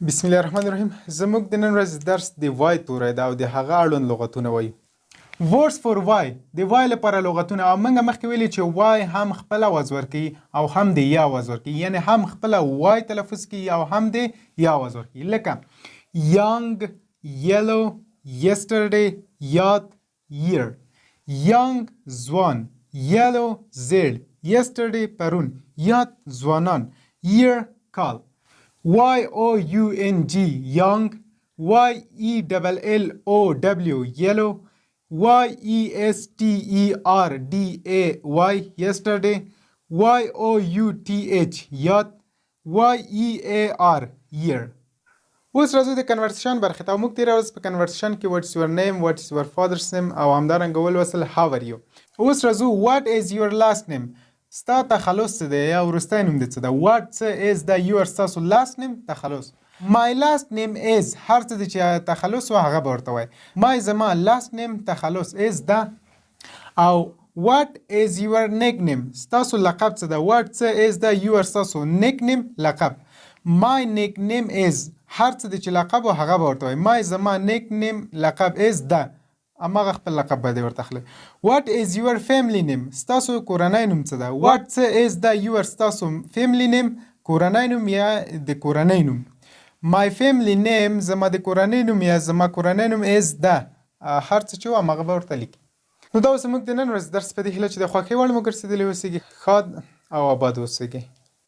بسم الله الرحمن الرحیم. زموږ د نن ورځې درس د وای توری ده او د هغه اړوند لغتونه وایي. ورډز فور وای د وای لپاره لغتونه، او موږ مخکې ویلي چې وای هم خپل آواز ورکوي او هم د یا آواز ورکوي، یعنی هم خپل وای تلفظ کوي او هم د یا آواز ورکوي. لکه یانګ، یلو، یسټرډے، یاد، year. یانګ ځوان، یلو زیړ، یسټرډے پرون، یاد ځوانان، year کال. Y-O-U-N-G young, Y-E-L-L-O-W yellow, Y-E-S-T-E-R-D-A-Y yesterday, Y-O-U-T-H yad, Y-E-A-R year. اوس راځو د کنورسیشن برخې ته. موږ تېره ورځ په کنورسیشن کې what's your name, what's your father's name او همدارنګه ولوستل how are you. اوس راځو what is your last name. ستا تخلص څه دی یا وروستی نوم دې څه ده. what څه is the your ستاسو last name تخلص. my last name is هر څه دی چې تخلص و هغه به ورته وایي. my زما last name تخلص is the. او what is your nickname ستاسو لقب څه ده. what څه is the your ستاسو nickname لقب. my nickname is هر څه دی چې لقب و هغه به ورته وایي. my زما nickname لقب is the اماغه خپل لقب به دې ورته اخلي. what is your family name ستاسو کورنۍ نوم څه ده. what څه is the your ستاسو family name کورنۍ نوم یا د کورنۍ نوم. my family name زما د کورنۍ نوم یا زما کورنۍ نوم is the هر څه چې و هماغه به ورته لیکي. نو دا اوس زموږ د نن ورځې درس په دې هیله چې د خوښۍ وړ مو ګرځېدلی اوسیږي. ښاد او آباد اوسیږئ.